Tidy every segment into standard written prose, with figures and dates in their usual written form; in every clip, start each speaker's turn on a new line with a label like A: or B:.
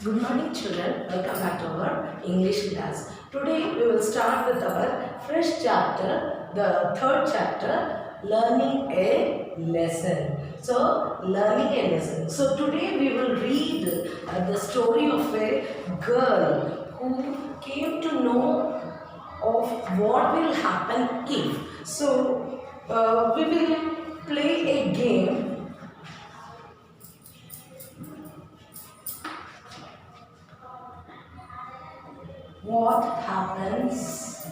A: Good morning children, welcome back to our English class. Today we will start with our fresh chapter, the third chapter, learning a lesson. So, learning a lesson. So, today we will read the story of a girl who came to know of what will happen if. So, we will play a game. What happens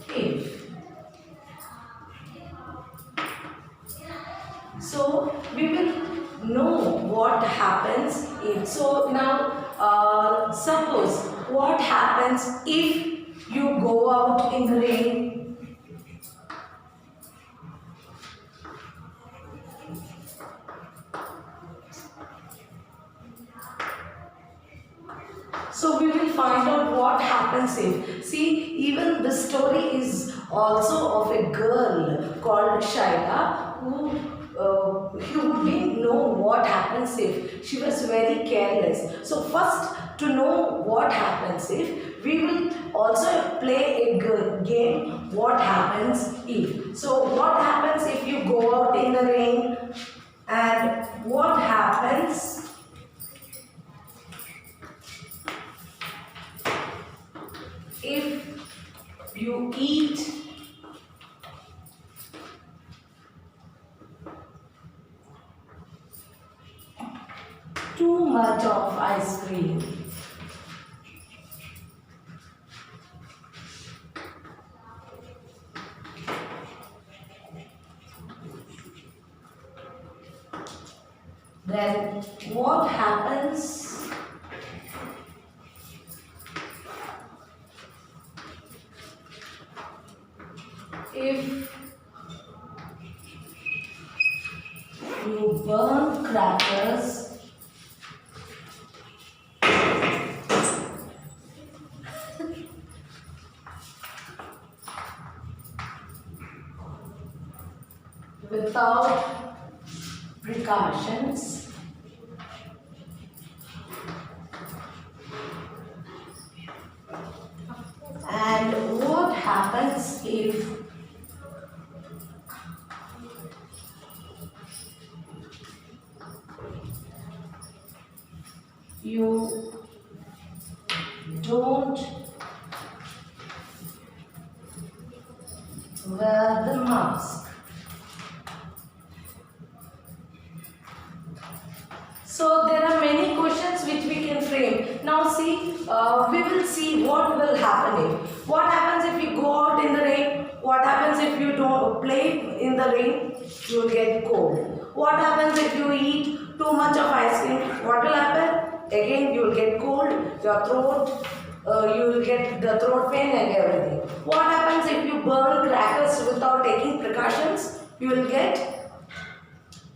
A: if? So we will know what happens if. So now suppose what happens if you go out in the rain. So we will find out what happens if. See, even this story is also of a girl called Shaila who didn't know what happens if. She was very careless. So first, to know what happens if, we will also play a game, what happens if. So what happens if you go out in the rain, and what happens if you eat too much of ice cream. Then what happens if you burn crackers without precautions? And what happens if you don't wear the mask? So there are many questions which we can frame. Now see, we will see what will happen if. What happens if you go out in the rain? What happens if you don't play in the rain? You will get cold. What happens if you eat too much of ice cream? What will happen? Again you will get cold, your throat, you will get the throat pain and everything. What happens if you burn crackers without taking precautions? You will get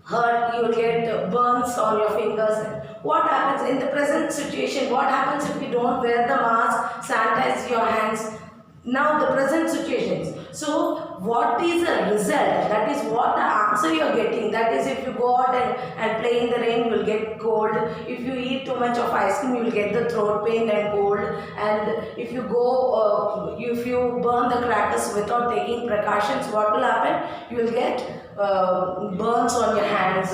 A: hurt, you will get burns on your fingers. What happens in the present situation? What happens if you don't wear the mask, sanitize your hands? Now the present situations. So what is the result? That is what the answer you are getting. That is, if you go out and play in the rain, you will get cold. If you eat too much of ice cream, you will get the throat pain and cold. And if you if you burn the crackers without taking precautions, what will happen? You will get burns on your hands.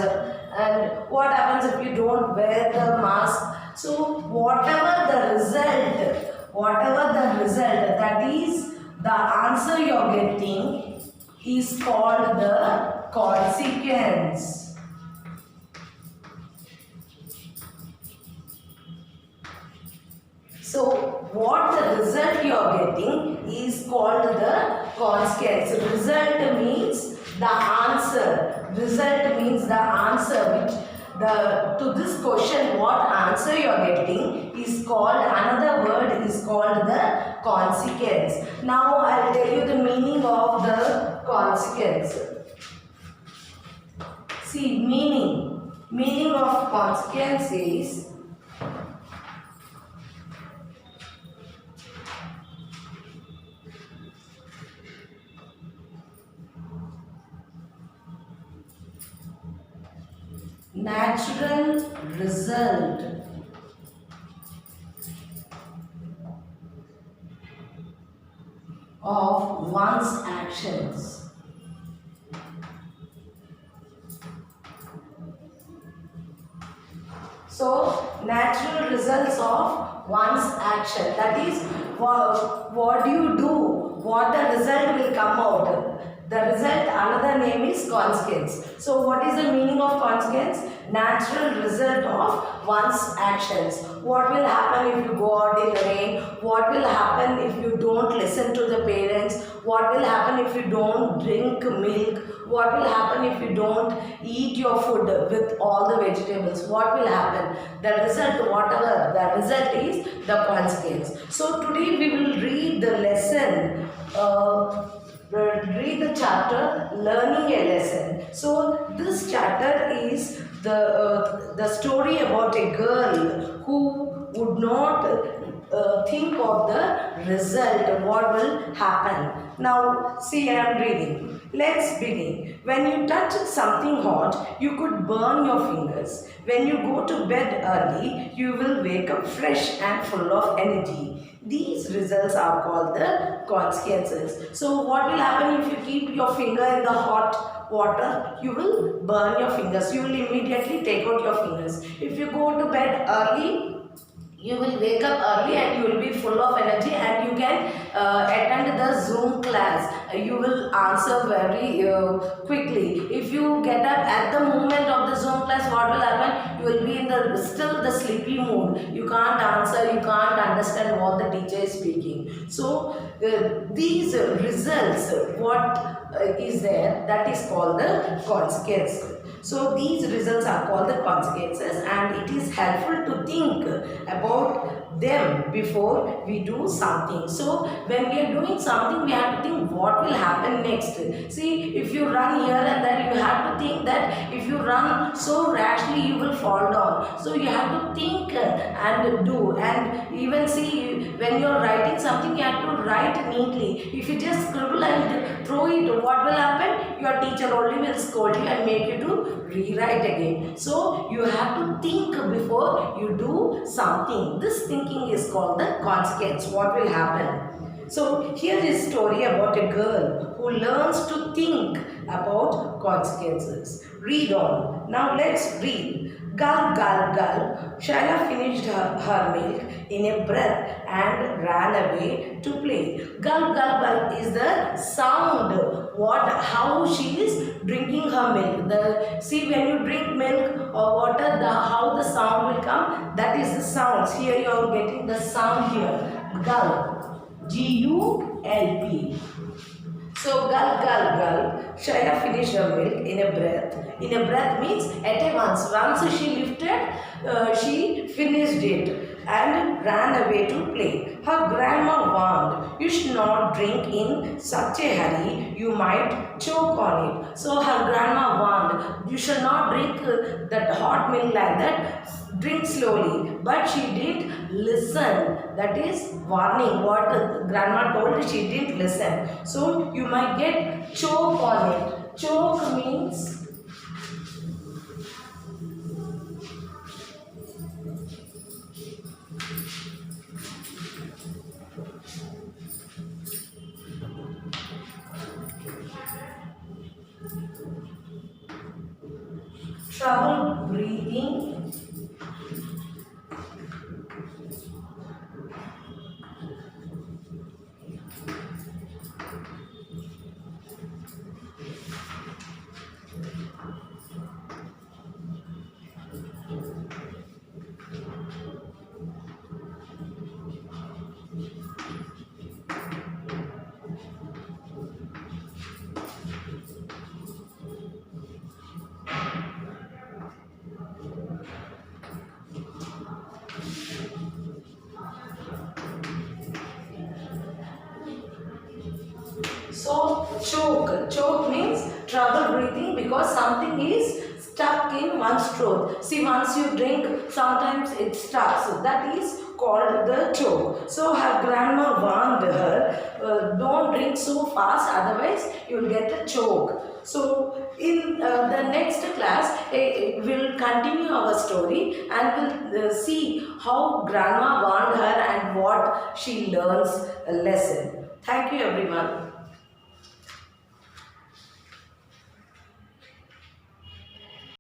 A: And what happens if you don't wear the mask? So whatever the result, that is the answer you are getting, is called the consequence. So what the result you are getting is called the consequence. Result means the answer. Result means the answer which to this question, what answer you are getting is called, another word is called the consequence. Now I will tell you the meaning of the consequence. See, meaning of consequence is natural result of one's actions. So, natural results of one's action. That is, what you do, what the result will come out. The result, another name is consequence. So, what is the meaning of consequence? Natural result of one's actions. What will happen if you go out in the rain? What will happen if you don't listen to the parents? What will happen if you don't drink milk? What will happen if you don't eat your food with all the vegetables? What will happen? The result, whatever the result is, the consequence. So today we will read the lesson, read the chapter Learning a Lesson. So this chapter is the story about a girl who would not think of the result, what will happen. Now see, I am reading. Let's begin. When you touch something hot, you could burn your fingers. When you go to bed early, you will wake up fresh and full of energy. These results are called the consequences. So what will happen if you keep your finger in the hot water? You will burn your fingers. You will immediately take out your fingers. If you go to bed early, you will wake up early and you will be full of energy, and you can attend the Zoom class. You will answer very quickly. If you get up at the moment of the Zoom class, what will happen? You will be in still the sleepy mood. You can't answer, you can't understand what the teacher is speaking. So these results, what is there, that is called the consequence. So these results are called the consequences, and it is helpful to think about them before we do something. So when we are doing something, we have to think what will happen next. See, if you run here and there, you have to think that if you run so rashly, you will fall down. So you have to think and do. And even see, when you are writing something, you have to write neatly. If you just scribble and throw it, what will happen? Your teacher only will scold you and make you to rewrite again. So you have to think before you do something. This thinking is called the consequence. What will happen? So here is a story about a girl who learns to think about consequences. Read on. Now let's read. Gulp, gulp, gulp. Shaila finished her milk in a breath and ran away to play. Gulp, gulp, gulp is the sound. How she is drinking her milk. See, when you drink milk or water, how the sound will come. That is the sounds. Here you are getting the sound here. Gulp. G-U-L-P. So gulp, gulp, gulp. Shaila finished her milk in a breath. In a breath means at a once. Once she lifted, she finished it and ran away to play. Her grandma warned, "You should not drink in such a hurry. You might choke on it." So her grandma warned, you should not drink that hot milk like that. Drink slowly. But she didn't listen. That is warning. What grandma told her, she didn't listen. So you might get choke on it. Choke means trouble breathing. So choke means trouble breathing because something is stuck in one straw. See, once you drink, sometimes it starts. That is called the choke. So her grandma warned her, don't drink so fast, otherwise you will get a choke. So in the next class, we'll continue our story and we'll see how grandma warned her and what she learns a lesson. Thank you everyone.